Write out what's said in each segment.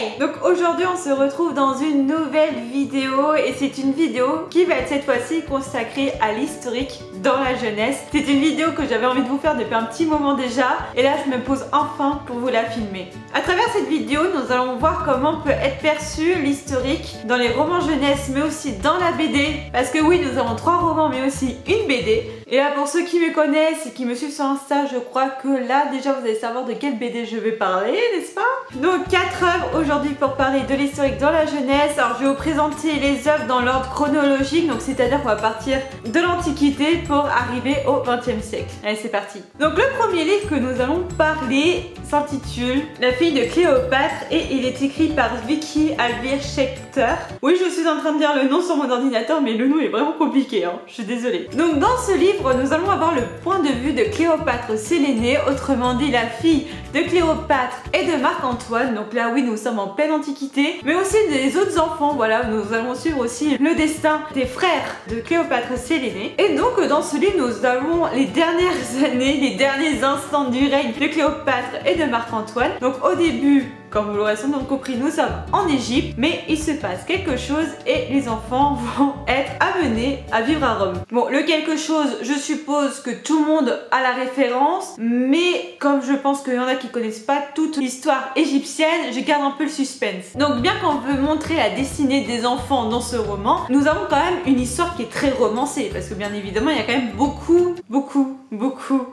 Hey! Donc aujourd'hui on se retrouve dans une nouvelle vidéo et c'est une vidéo qui va être cette fois-ci consacrée à l'historique dans la jeunesse. C'est une vidéo que j'avais envie de vous faire depuis un petit moment déjà et là je me pose enfin pour vous la filmer. À travers cette vidéo nous allons voir comment peut être perçu l'historique dans les romans jeunesse mais aussi dans la BD, parce que oui nous avons 3 romans mais aussi une BD. Et là pour ceux qui me connaissent et qui me suivent sur Insta, je crois que là déjà vous allez savoir de quelle BD je vais parler, n'est-ce pas? Donc 4 œuvres aujourd'hui pour parler de l'historique dans la jeunesse. Alors je vais vous présenter les œuvres dans l'ordre chronologique, donc c'est-à-dire qu'on va partir de l'Antiquité pour arriver au XXe siècle. Allez c'est parti. Donc le premier livre que nous allons parler s'intitule La fille de Cléopâtre et il est écrit par Vicky Alvire Schechter. Oui je suis en train de dire le nom sur mon ordinateur mais le nom est vraiment compliqué, hein. Je suis désolée. Donc dans ce livre nous allons avoir le point de vue de Cléopâtre Sélénée, autrement dit la fille de Cléopâtre et de Marc-Antoine. Donc là oui nous sommes en pleine Antiquité, mais aussi des autres enfants. Voilà, nous allons suivre aussi le destin des frères de Cléopâtre Sélénée. Et donc dans ce livre nous avons les dernières années, les derniers instants du règne de Cléopâtre et de Marc-Antoine. Donc au début, comme vous l'aurez sans doute compris, nous sommes en Égypte, mais il se passe quelque chose et les enfants vont être amenés à vivre à Rome. Bon, le quelque chose, je suppose que tout le monde a la référence, mais comme je pense qu'il y en a qui connaissent pas toute l'histoire égyptienne, je garde un peu le suspense. Donc bien qu'on veut montrer la destinée des enfants dans ce roman, nous avons quand même une histoire qui est très romancée, parce que bien évidemment il y a quand même beaucoup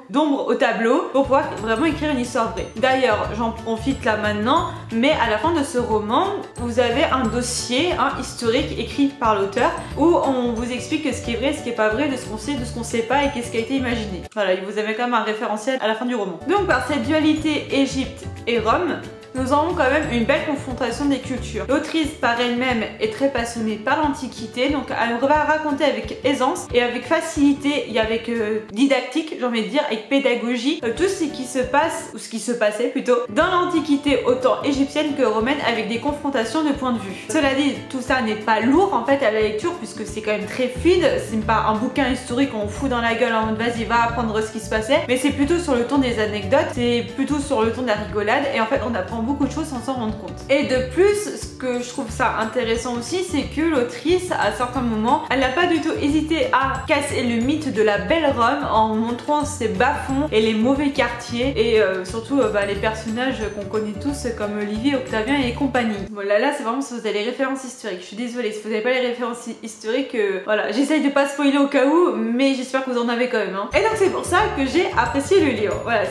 d'ombre au tableau pour pouvoir vraiment écrire une histoire vraie. D'ailleurs, j'en profite là maintenant, mais à la fin de ce roman, vous avez un dossier historique écrit par l'auteur où on vous explique ce qui est vrai, ce qui est pas vrai, de ce qu'on sait, de ce qu'on sait pas et qu'est-ce qui a été imaginé. Voilà, vous avez quand même un référentiel à la fin du roman. Donc par cette dualité Égypte et Rome, nous avons quand même une belle confrontation des cultures. L'autrice par elle-même est très passionnée par l'Antiquité, donc elle va raconter avec aisance et avec facilité et avec didactique, j'ai envie de dire, avec pédagogie, tout ce qui se passe, ou ce qui se passait plutôt, dans l'Antiquité autant égyptienne que romaine, avec des confrontations de points de vue. Cela dit, tout ça n'est pas lourd en fait à la lecture puisque c'est quand même très fluide, c'est pas un bouquin historique qu'on fout dans la gueule en mode vas-y va apprendre ce qui se passait, mais c'est plutôt sur le ton des anecdotes, c'est plutôt sur le ton de la rigolade et en fait on apprend beaucoup de choses sans s'en rendre compte. Et de plus, ce que je trouve ça intéressant aussi, c'est que l'autrice, à certains moments, elle n'a pas du tout hésité à casser le mythe de la belle Rome en montrant ses bas-fonds et les mauvais quartiers et surtout les personnages qu'on connaît tous comme Olivier, Octavien et compagnie. Voilà, là c'est vraiment si vous avez les références historiques. Je suis désolée, si vous n'avez pas les références historiques, voilà, j'essaye de pas spoiler au cas où, mais j'espère que vous en avez quand même. Et donc c'est pour ça que j'ai apprécié le livre. Voilà,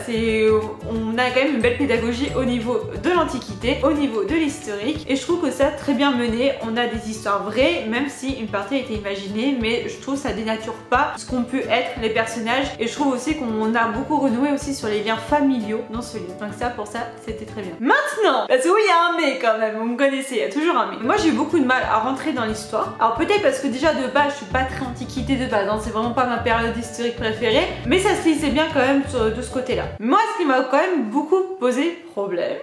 on a quand même une belle pédagogie au niveau de l'Antiquité, au niveau de l'historique et je trouve que ça très bien mené. On a des histoires vraies même si une partie a été imaginée, mais je trouve que ça dénature pas ce qu'on peut être les personnages et je trouve aussi qu'on a beaucoup renoué aussi sur les liens familiaux dans ce livre. Donc ça pour ça c'était très bien. Maintenant, parce que oui il y a un mais quand même, vous me connaissez, il y a toujours un mais. Moi j'ai eu beaucoup de mal à rentrer dans l'histoire. Alors peut-être parce que déjà de base je suis pas très Antiquité de base, hein, c'est vraiment pas ma période historique préférée, mais ça se lisait bien quand même de ce côté là. Moi ce qui m'a quand même beaucoup posé problème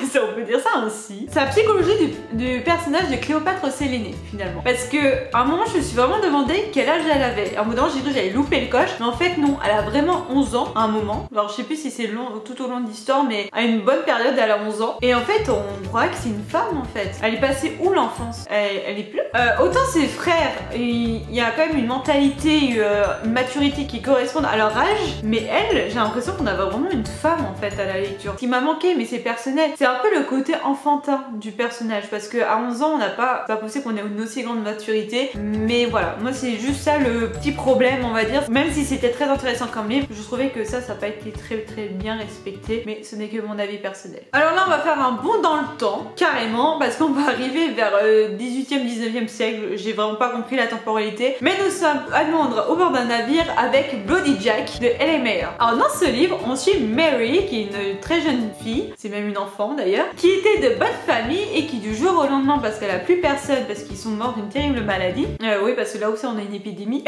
si on peut dire ça ainsi, c'est la psychologie du personnage de Cléopâtre Sélénée finalement. Parce que à un moment je me suis vraiment demandé quel âge elle avait. À un moment j'ai cru que j'allais louper le coche, mais en fait non, elle a vraiment 11 ans à un moment. Alors je sais plus si c'est tout au long de l'histoire, mais à une bonne période elle a 11 ans. Et en fait on croit que c'est une femme en fait. Elle est passée où l'enfance? Elle est plus. Autant ses frères, il y a quand même une mentalité, une maturité qui correspondent à leur âge, mais elle, j'ai l'impression qu'on avait vraiment une femme en fait à la lecture. Ce qui m'a manqué, mais c'est personnel. C'est un peu le côté enfantin du personnage parce qu'à 11 ans on n'a pas, c'est pas possible qu'on ait une aussi grande maturité, mais voilà, moi c'est juste ça le petit problème on va dire, même si c'était très intéressant comme livre, je trouvais que ça n'a pas été très bien respecté, mais ce n'est que mon avis personnel. Alors là on va faire un bond dans le temps, carrément, parce qu'on va arriver vers 18e, 19e siècle, j'ai vraiment pas compris la temporalité, mais nous sommes à Londres au bord d'un navire avec Bloody Jack de Ellie Mayer. Alors dans ce livre on suit Mary qui est une très jeune fille, c'est même une enfant d'ailleurs, qui était de bonne famille et qui du jour au lendemain, parce qu'elle a plus personne, parce qu'ils sont morts d'une terrible maladie, oui parce que là aussi on a une épidémie,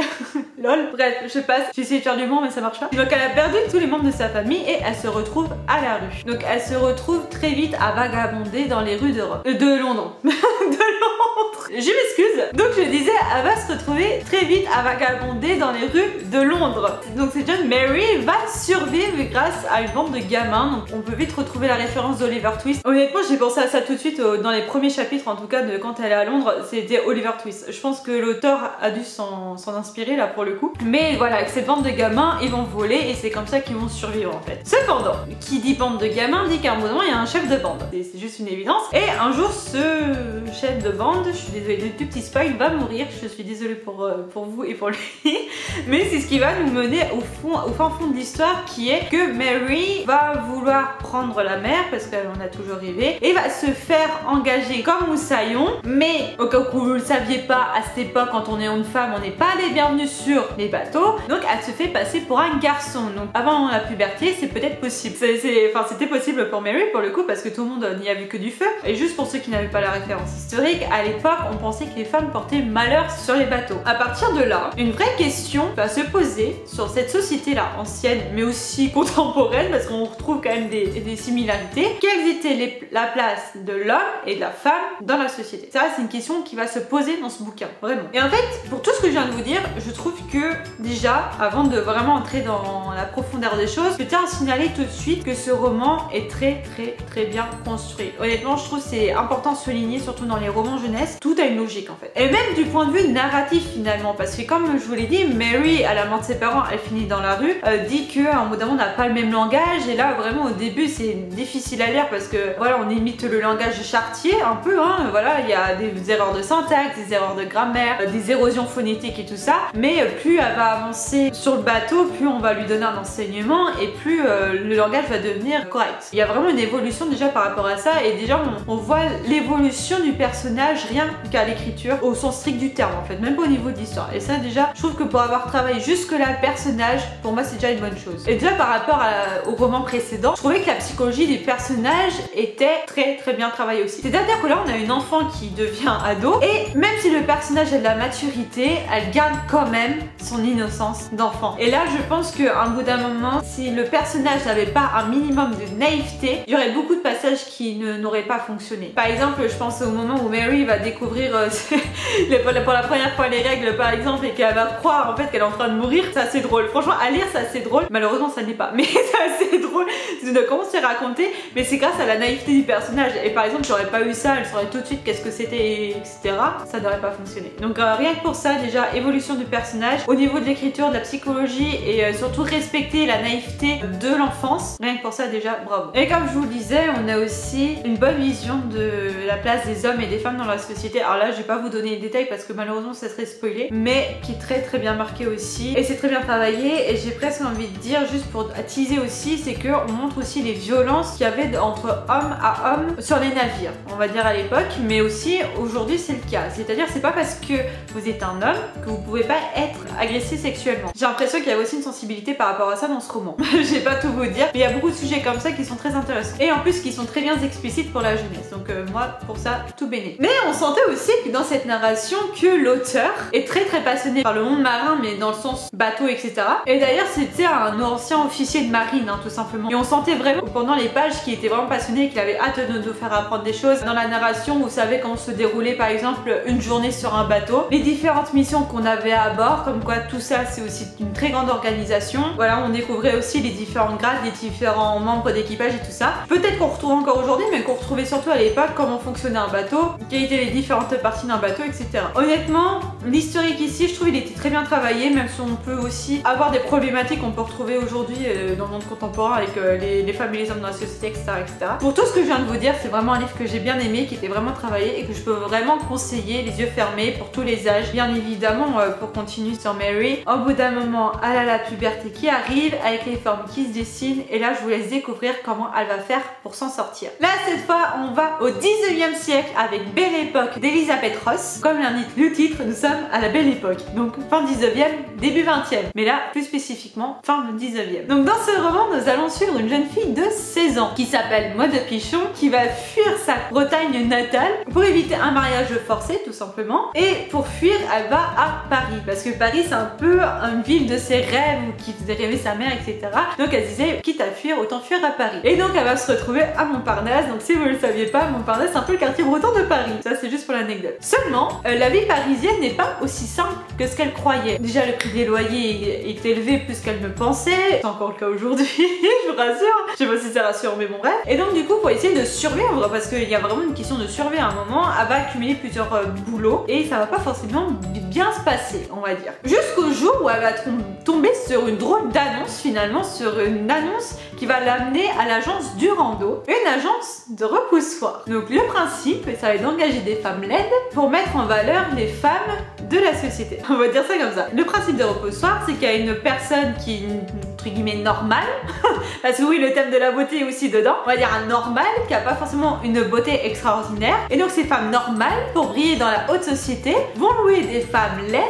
lol, bref je passe, j'ai essayé de faire du monde mais ça marche pas, donc elle a perdu tous les membres de sa famille et elle se retrouve à la rue. Donc elle se retrouve très vite à vagabonder dans les rues de Londres. De Londres, je m'excuse. Donc je disais, elle va se retrouver très vite à vagabonder dans les rues de Londres. Donc cette jeune Mary va survivre grâce à une bande de gamins, donc on peut vite retrouver la référence de Oliver Twist. Honnêtement j'ai pensé à ça tout de suite dans les premiers chapitres en tout cas de quand elle est à Londres, c'était Oliver Twist. Je pense que l'auteur a dû s'en inspirer là pour le coup. Mais voilà, avec cette bande de gamins, ils vont voler et c'est comme ça qu'ils vont survivre en fait. Cependant, qui dit bande de gamins dit qu'à un moment il y a un chef de bande. C'est juste une évidence. Et un jour ce chef de bande, je suis désolée du petit spoil, va mourir. Je suis désolée pour vous et pour lui. Mais c'est ce qui va nous mener au fin fond de l'histoire, qui est que Mary va vouloir prendre la mer parce qu'elle en a toujours rêvé et va se faire engager comme moussaillon. Mais au cas où vous le saviez pas, à cette époque quand on est une femme on n'est pas les bienvenus sur les bateaux, donc elle se fait passer pour un garçon. Donc avant la puberté c'est peut-être possible, c'était possible pour Mary pour le coup parce que tout le monde n'y a vu que du feu. Et juste pour ceux qui n'avaient pas la référence historique, à l'époque on pensait que les femmes portaient malheur sur les bateaux. À partir de là, une vraie question va se poser sur cette société là ancienne mais aussi contemporaine parce qu'on retrouve quand même des similarités. Quelle était la place de l'homme et de la femme dans la société? Ça c'est une question qui va se poser dans ce bouquin, vraiment. Et en fait, pour tout ce que je viens de vous dire, je trouve que déjà, avant de vraiment entrer dans la profondeur des choses, je tiens à signaler tout de suite que ce roman est très bien construit. Honnêtement, je trouve c'est important de souligner, surtout dans les romans jeunesse, tout a une logique en fait. Et même du point de vue narratif finalement, parce que comme je vous l'ai dit, Mary, à la mort de ses parents, elle finit dans la rue, dit qu'à un moment on n'a pas le même langage, et là vraiment au début c'est difficile à lire parce que voilà, on imite le langage chartier un peu, hein, voilà, il y a des erreurs de syntaxe, des erreurs de grammaire, des érosions phonétiques et tout ça, mais plus elle va avancer sur le bateau, plus on va lui donner un enseignement et plus le langage va devenir correct. Il y a vraiment une évolution déjà par rapport à ça, et déjà on voit l'évolution du personnage rien qu'à l'écriture au sens strict du terme en fait, même pas au niveau de l'histoire. Et ça déjà, je trouve que pour avoir travaillé jusque là le personnage, pour moi c'est déjà une bonne chose. Et déjà par rapport au roman précédent, je trouvais que la psychologie des personnages était très bien travaillée aussi. C'est-à-dire que là on a une enfant qui devient ado, et même si le personnage a de la maturité, elle garde quand même son innocence d'enfant. Et là je pense qu'à un bout d'un moment, si le personnage n'avait pas un minimum de naïveté, il y aurait beaucoup de passages qui n'auraient pas fonctionné. Par exemple, je pense au moment où Mary va découvrir pour la première fois les règles par exemple, et qu'elle va croire en fait qu'elle est en train de mourir. C'est assez drôle, franchement à lire c'est assez drôle, malheureusement ça n'est pas, mais c'est assez drôle de comment c'est raconté, mais c'est grâce à la naïveté du personnage. Et par exemple j'aurais pas eu ça, elle saurait tout de suite qu'est-ce que c'était, etc. Ça n'aurait pas fonctionné. Donc rien que pour ça déjà, évolution du personnage, au niveau de l'écriture, de la psychologie, et surtout respecter la naïveté de l'enfance, rien que pour ça déjà bravo. Et comme je vous le disais, on a aussi une bonne vision de la place des hommes et des femmes dans la société. Alors là je vais pas vous donner les détails parce que malheureusement ça serait spoilé, mais qui est très bien marqué aussi, et c'est très bien travaillé. Et j'ai presque envie de dire, juste pour teaser aussi, c'est qu'on montre aussi les violences qu'il y avait entre hommes à hommes sur les navires, on va dire à l'époque, mais aussi aujourd'hui c'est le cas. C'est-à-dire c'est pas parce que vous êtes un homme que vous pouvez pas être agressé sexuellement. J'ai l'impression qu'il y a aussi une sensibilité par rapport à ça dans ce roman. Je vais pas tout vous dire, mais il y a beaucoup de sujets comme ça qui sont très intéressants, et en plus qui sont très bien explicites pour la jeunesse. Donc moi pour ça tout béné. Mais on sentait aussi que dans cette narration que l'auteur est très passionné par le monde marin, mais dans le sens bateau etc. Et d'ailleurs c'était un ancien officier de marine hein, tout simplement, et on sentait vraiment pendant les pages qu'il était vraiment passionné et qu'il avait hâte de nous faire apprendre des choses. Dans la narration, vous savez comment se déroulait par exemple une journée sur un bateau, les différentes missions qu'on avait à bord, comme quoi tout ça c'est aussi une très grande organisation. Voilà, on découvrait aussi les différents grades, les différents membres d'équipage et tout ça. Peut-être qu'on retrouve encore aujourd'hui, mais qu'on retrouvait surtout à l'époque comment fonctionnait un bateau, quelles étaient les différentes parties d'un bateau, etc. Honnêtement, l'historique ici, je trouve il était très bien travaillé, même si on peut aussi avoir des problématiques qu'on peut retrouver aujourd'hui dans le monde contemporain avec les femmes et les hommes dans la société, etc., etc. Pour tout ce que je viens de vous dire, c'est vraiment un livre que j'ai bien aimé, qui était vraiment travaillé et que je peux vraiment conseiller les yeux fermés pour tous les âges. Bien évidemment, pour continuer sur Mary, au bout d'un moment, elle a la puberté qui arrive avec les formes qui se dessinent, et là je vous laisse découvrir comment elle va faire pour s'en sortir. Là cette fois, on va au 19e siècle avec Belle Époque d'Elizabeth Ross. Comme l'indique le titre, nous sommes à la Belle Époque, donc fin 19e, début 20e, mais là plus spécifiquement fin 19e. Donc dans ce roman, nous allons suivre une jeune fille de 16 ans qui s'appelle Maud de Pichon, qui va fuir sa Bretagne natale pour éviter un mariage forcé tout simplement, et pour fuir elle va à Paris, parce que Paris c'est un peu une ville de ses rêves qui faisait rêver sa mère, etc. Donc elle disait quitte à fuir, autant fuir à Paris. Et donc elle va se retrouver à Montparnasse. Donc si vous ne le saviez pas, Montparnasse c'est un peu le quartier breton de Paris, ça c'est juste pour l'anecdote. Seulement la vie parisienne n'est pas aussi simple que ce qu'elle croyait. déjà le prix des loyers est élevé plus qu'elle ne pensait. C'est encore le cas aujourd'hui, je vous rassure. Je sais pas si ça rassure, mais bon bref. Et donc du coup pour essayer de survivre, parce qu'il y a vraiment une question de survie à un moment, elle va accumuler plusieurs boulots et ça va pas forcément bien se passer, on va dire. Jusqu'au jour où elle va tomber sur une drôle d'annonce finalement, sur une annonce qui va l'amener à l'agence Durando, une agence de repoussoir. Donc le principe, ça va être d'engager des femmes laides pour mettre en valeur les femmes de la société. On va dire ça comme ça. Le principe de repoussoir, c'est qu'il y a une personne qui est entre guillemets normale, parce que oui, le thème de la beauté est aussi dedans. On va dire un normal qui a pas forcément une beauté extraordinaire. Et donc ces femmes normales, pour briller dans la haute société, vont louer des femmes laides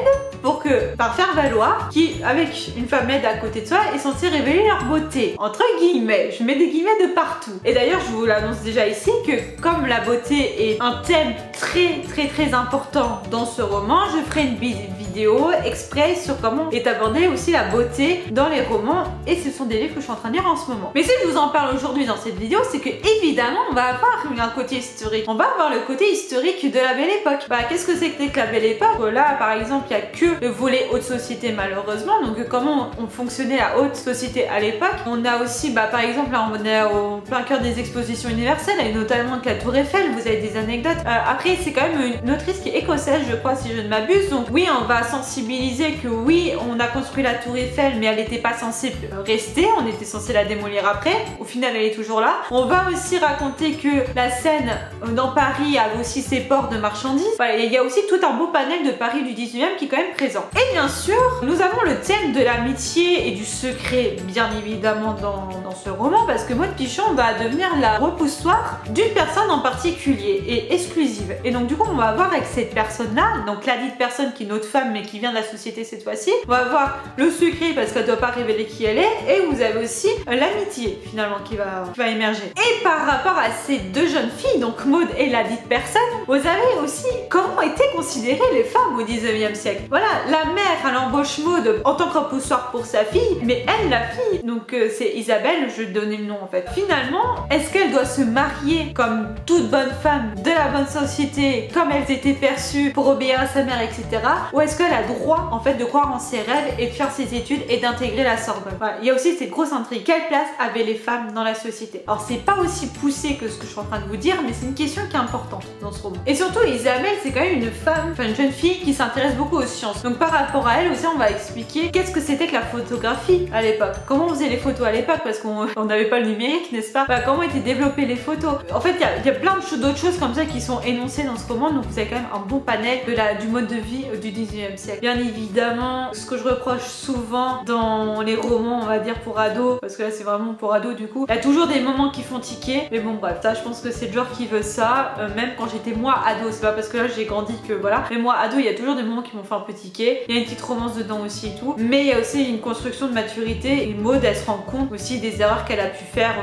pour que, par faire valoir, qui avec une femme laide à côté de soi est censée révéler leur beauté. Entre guillemets, je mets des guillemets de partout. Et d'ailleurs, je vous l'annonce déjà ici que comme la beauté est un thème très important dans ce roman, je ferai une vidéo exprès sur comment est abordée aussi la beauté dans les romans, et ce sont des livres que je suis en train de lire en ce moment. Mais si je vous en parle aujourd'hui dans cette vidéo, c'est que évidemment on va avoir un côté historique. On va avoir le côté historique de la Belle Époque. Bah qu'est-ce que c'est que la Belle Époque? Là par exemple il n'y a que le volet haute société malheureusement, donc comment on fonctionnait la haute société à l'époque. On a aussi par exemple là on est au plein cœur des expositions universelles, et notamment avec la Tour Eiffel, vous avez des anecdotes. Après c'est quand même une autrice qui est écossaise je crois si je ne m'abuse, donc oui on va sensibiliser que oui on a construit la Tour Eiffel mais elle n'était pas censée rester, on était censé la démolir après, au final elle est toujours là. On va aussi raconter que la Seine dans Paris a aussi ses ports de marchandises. Voilà, il y a aussi tout un beau panel de Paris du 19e qui est quand même présent. Et bien sûr nous avons le thème de l'amitié et du secret bien évidemment dans ce roman, parce que Maud Pichon va devenir la repoussoir d'une personne en particulier et exclusive. Et donc du coup on va avoir avec cette personne là, donc la dite personne qui est notre femme mais qui vient de la société cette fois-ci, on va avoir le secret parce qu'elle doit pas révéler qui elle est, et vous avez aussi l'amitié finalement qui va émerger. Et par rapport à ces deux jeunes filles, donc Maud et la dite personne, vous avez aussi comment étaient considérées les femmes au 19e siècle. Voilà, la mère elle embauche Maud en tant que repoussoir pour sa fille, mais elle la fille, donc c'est Isabelle, je vais donner le nom en fait. Finalement, est-ce qu'elle doit se marier comme toute bonne femme de la bonne société, comme elles étaient perçues pour obéir à sa mère, etc. Ou est-ce qu'elle a droit en fait de croire en ses rêves et de faire ses études et d'intégrer la Sorbonne? Voilà. Il y a aussi cette grosse intrigue. Quelle place avaient les femmes dans la société? Alors c'est pas aussi poussé que ce que je suis en train de vous dire, mais c'est une question qui est importante dans ce roman. Et surtout Isabelle, c'est quand même une femme, enfin une jeune fille qui s'intéresse beaucoup aux sciences. Donc par rapport à elle aussi, on va expliquer qu'est-ce que c'était que la photographie à l'époque. Comment on faisait les photos à l'époque, parce qu'on n'avait pas le numérique, n'est-ce pas? Comment étaient développées les photos. En fait, il y a plein d'autres choses comme ça qui sont énoncées dans ce roman, donc vous avez quand même un bon panel du mode de vie du 19e siècle. Bien évidemment, ce que je reproche souvent dans les romans, on va dire pour ados, parce que là c'est vraiment pour ados du coup, il y a toujours des moments qui font tiquer, mais bon bref, ça je pense que c'est le genre qui veut ça, même quand j'étais moi ado, c'est pas parce que là j'ai grandi que voilà, mais moi ado il y a toujours des moments qui m'ont fait un peu tiquer, il y a une petite romance dedans aussi et tout, mais il y a aussi une construction de maturité, et Maud elle se rend compte aussi des erreurs qu'elle a pu faire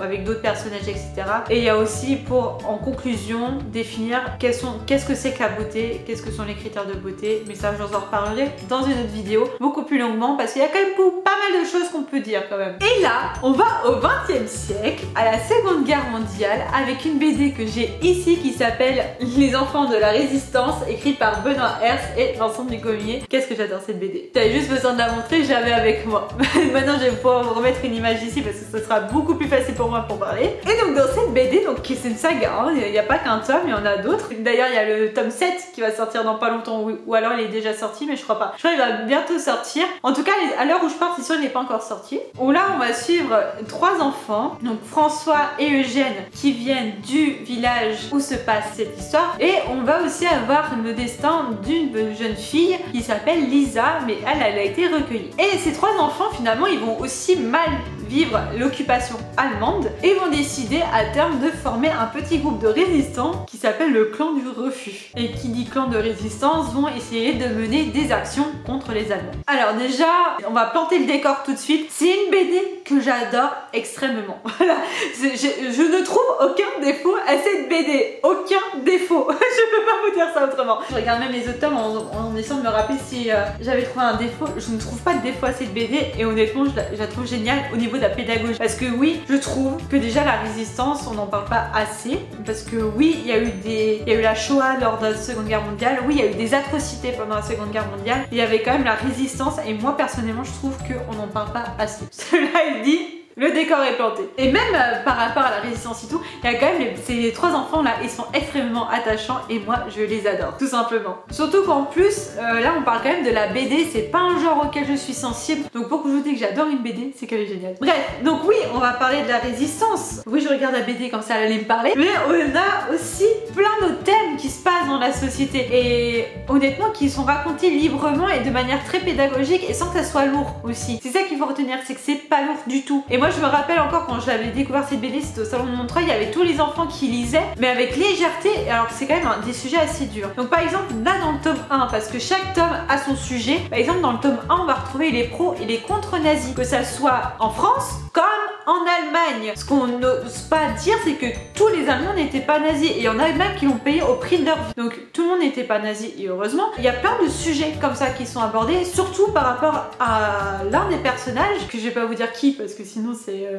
avec d'autres personnages, etc. Et il y a aussi pour, en conclusion, définir qu'est-ce que c'est que la beauté, qu'est-ce que sont les critères de beauté, mais ça je vous en reparlerai dans une autre vidéo, beaucoup plus longuement, parce qu'il y a quand même pas mal de choses qu'on peut dire quand même. Et là, on va au 20e siècle, à la Seconde Guerre mondiale, avec une BD que j'ai ici qui s'appelle Les enfants de la résistance, écrite par Benoît Hers et Vincent Ducomier. Qu'est-ce que j'adore cette BD. J'avais juste besoin de la montrer, je l'avais avec moi. Maintenant je vais pouvoir vous remettre une image ici parce que ce sera beaucoup plus facile pour moi pour parler. Et donc dans cette BD, donc c'est une saga, hein, il n'y a pas qu'un tome, il y en a d'autres. D'ailleurs il y a le tome 7 qui va sortir dans pas longtemps, ou alors il est déjà sorti, mais je crois pas. Je crois qu'il va bientôt sortir. En tout cas à l'heure où je parle, c'est sûr il n'est pas encore sorti. Où là on va suivre trois enfants, donc François et Eugène, qui viennent du village où se passe cette histoire. Et on va aussi avoir le destin d'une jeune fille qui s'appelle Lisa, mais elle a été recueillie. Et ces trois enfants finalement ils vont aussi mal vivre l'occupation allemande et vont décider à terme de former un petit groupe de résistants qui s'appelle le clan du refus. Et qui dit clan de résistance vont essayer de mener des actions contre les Allemands. Alors déjà, on va planter le décor tout de suite. C'est une BD que j'adore extrêmement. Voilà, je ne trouve aucun défaut à cette BD. Aucun défaut. Je peux pas vous dire ça autrement. Je regarde même les autres tomes en essayant de me rappeler si j'avais trouvé un défaut. Je ne trouve pas de défaut à cette BD et honnêtement, je la trouve géniale. Au niveau de la pédagogie. Parce que oui, je trouve que déjà la résistance, on n'en parle pas assez. Parce que oui, il y a eu la Shoah lors de la Seconde Guerre mondiale. Oui, il y a eu des atrocités pendant la Seconde Guerre mondiale. Il y avait quand même la résistance. Et moi, personnellement, je trouve qu'on n'en parle pas assez. Cela dit, le décor est planté. Et même par rapport à la résistance et tout, il y a quand même ces 3 enfants là, ils sont extrêmement attachants et moi je les adore, tout simplement. Surtout qu'en plus, là on parle quand même de la BD, c'est pas un genre auquel je suis sensible. Donc pour que je vous dise que j'adore une BD, c'est qu'elle est géniale. Bref, donc oui, on va parler de la résistance. Oui, je regarde la BD comme ça, elle allait me parler. Mais on a aussi plein d'autres thèmes qui se passent dans la société. Et honnêtement, qui sont racontés librement et de manière très pédagogique et sans que ça soit lourd aussi. C'est ça qu'il faut retenir, c'est que c'est pas lourd du tout. Et moi je me rappelle encore quand j'avais découvert cette BD, c'était au salon de Montreuil, il y avait tous les enfants qui lisaient, mais avec légèreté, alors que c'est quand même des sujets assez durs. Donc par exemple, là dans le tome 1, parce que chaque tome a son sujet, par exemple dans le tome 1, on va retrouver les pros et les contre nazis, que ça soit en France comme en Allemagne. Ce qu'on n'ose pas dire, c'est que tous les Allemands n'étaient pas nazis, et il y en a même qui l'ont payé au prix de leur vie. Donc tout le monde n'était pas nazi, et heureusement. Il y a plein de sujets comme ça qui sont abordés, surtout par rapport à l'un des personnages, que je vais pas vous dire qui, parce que sinon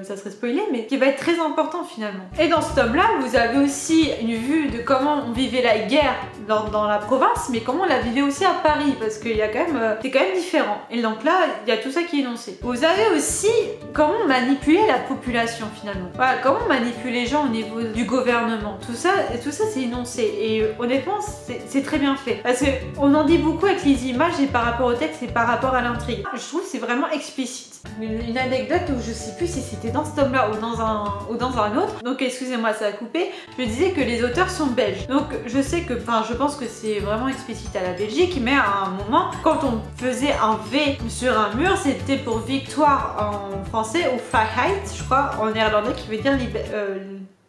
ça serait spoilé, mais qui va être très important finalement. Et dans ce tome là, vous avez aussi une vue de comment on vivait la guerre dans la province, mais comment on la vivait aussi à Paris, parce qu'il y a quand même, c'est quand même différent. Et donc là, il y a tout ça qui est énoncé. Vous avez aussi comment manipuler la population finalement. Voilà, comment manipuler les gens au niveau du gouvernement. Tout ça c'est énoncé. Et honnêtement, c'est très bien fait. Parce qu'on en dit beaucoup avec les images et par rapport au texte et par rapport à l'intrigue. Je trouve que c'est vraiment explicite. Une anecdote où je sais plus si c'était dans ce tome là ou dans un autre, donc excusez-moi, ça a coupé. Je disais que les auteurs sont belges, donc je sais que, enfin je pense que c'est vraiment explicite à la Belgique, mais à un moment quand on faisait un V sur un mur, c'était pour victoire en français ou Freiheit, je crois, en néerlandais, qui veut dire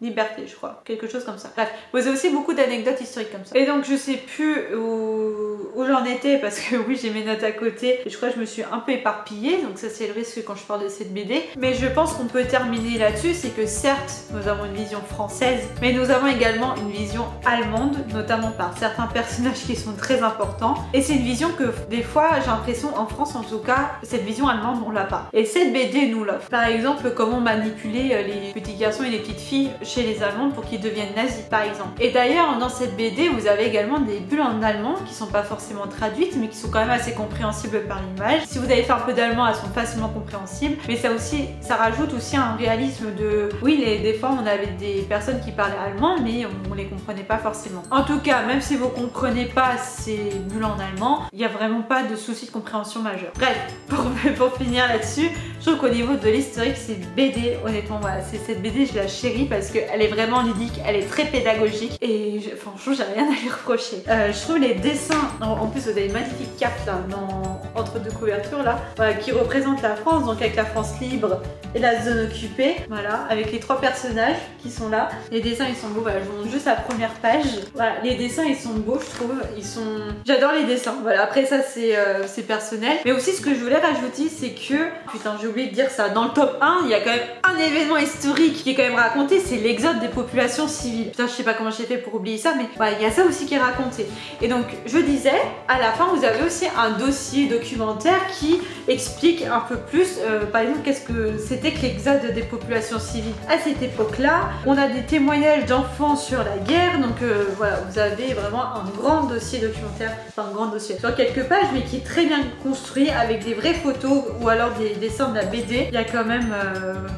liberté, je crois, quelque chose comme ça. Bref, vous avez aussi beaucoup d'anecdotes historiques comme ça. Et donc je sais plus où j'en étais, parce que oui, j'ai mes notes à côté et je crois que je me suis un peu éparpillée, donc ça c'est le risque quand je parle de cette BD. Mais je pense qu'on peut terminer là-dessus, c'est que certes nous avons une vision française, mais nous avons également une vision allemande, notamment par certains personnages qui sont très importants. Et c'est une vision que des fois j'ai l'impression, en France en tout cas, cette vision allemande on l'a pas. Et cette BD nous l'offre. Par exemple, comment manipuler les petits garçons et les petites filles chez les Allemands pour qu'ils deviennent nazis par exemple. Et d'ailleurs dans cette BD vous avez également des bulles en allemand qui sont pas forcément traduites mais qui sont quand même assez compréhensibles par l'image. Si vous avez fait un peu d'allemand, elles sont facilement compréhensibles, mais ça rajoute aussi un réalisme de... Oui, des fois on avait des personnes qui parlaient allemand mais on les comprenait pas forcément. En tout cas, même si vous comprenez pas ces bulles en allemand, il n'y a vraiment pas de souci de compréhension majeur. Bref, pour finir là-dessus, je trouve qu'au niveau de l'historique, cette BD, honnêtement voilà, cette BD je la chéris parce qu'elle est vraiment ludique, elle est très pédagogique et franchement j'ai rien à lui reprocher. Je trouve les dessins, en plus vous avez une magnifique carte là, entre deux couvertures là, voilà, qui représente la France, donc avec la France libre et la zone occupée, voilà, avec les 3 personnages qui sont là. Les dessins ils sont beaux, voilà, je vous montre juste la première page. Voilà, les dessins ils sont beaux, je trouve, j'adore les dessins, voilà, après ça c'est personnel. Mais aussi ce que je voulais rajouter, c'est que, putain j'ai oublié de dire ça, dans le top 1, il y a quand même un événement historique qui est quand même raconté, c'est l'exode des populations civiles. Putain, je sais pas comment j'ai fait pour oublier ça, mais voilà, il y a ça aussi qui est raconté. Et donc, je disais, à la fin, vous avez aussi un dossier documentaire qui explique un peu plus, par exemple, qu'est-ce que c'était que l'exode des populations civiles. À cette époque-là, on a des témoignages d'enfants sur la guerre, donc voilà, vous avez vraiment un grand dossier documentaire, enfin un grand dossier, sur quelques pages, mais qui est très bien construit, avec des vraies photos ou alors des dessins de la BD. Il y a quand même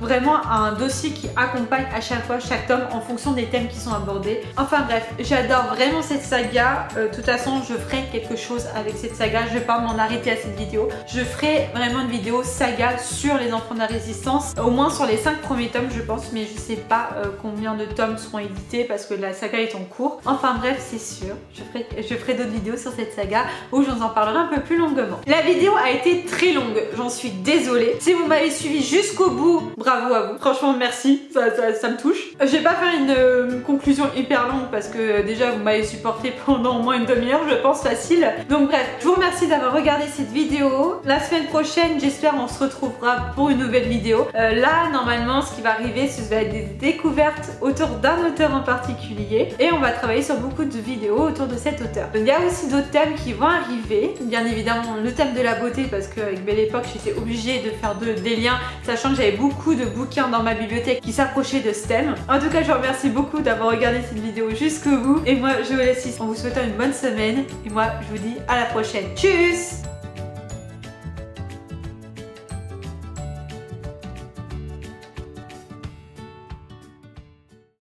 vraiment un dossier qui accompagne à chaque fois chaque tome en fonction des thèmes qui sont abordés. Enfin bref, j'adore vraiment cette saga. De toute façon, je ferai quelque chose avec cette saga. Je vais pas m'en arrêter à cette vidéo. Je ferai vraiment une vidéo saga sur les enfants de la résistance, au moins sur les 5 premiers tomes je pense, mais je sais pas combien de tomes seront édités parce que la saga est en cours. Enfin bref, c'est sûr, je ferai d'autres vidéos sur cette saga où je vous en parlerai un peu plus longuement. La vidéo a été très longue, j'en suis désolée. Si vous m'avez suivi jusqu'au bout, bravo à vous. Franchement merci, ça me touche. Je vais pas faire une conclusion conclusion hyper longue parce que déjà vous m'avez supporté pendant au moins une demi-heure, je pense, facile. Donc bref, je vous remercie d'avoir regardé cette vidéo. La semaine prochaine, j'espère, on se retrouvera pour une nouvelle vidéo. Là, normalement, ce qui va arriver, ce va être des découvertes autour d'un auteur en particulier et on va travailler sur beaucoup de vidéos autour de cet auteur. Il y a aussi d'autres thèmes qui vont arriver, bien évidemment le thème de la beauté parce qu'avec Belle Époque, j'étais obligée de faire des liens, sachant que j'avais beaucoup de bouquins dans ma bibliothèque qui s'approchaient de ce thème. En tout cas, je vous remercie beaucoup d'avoir regardé cette vidéo jusqu'au bout et moi, je vous laisse ici en vous souhaitant une bonne semaine et moi, je vous dis à la prochaine. Tchuss!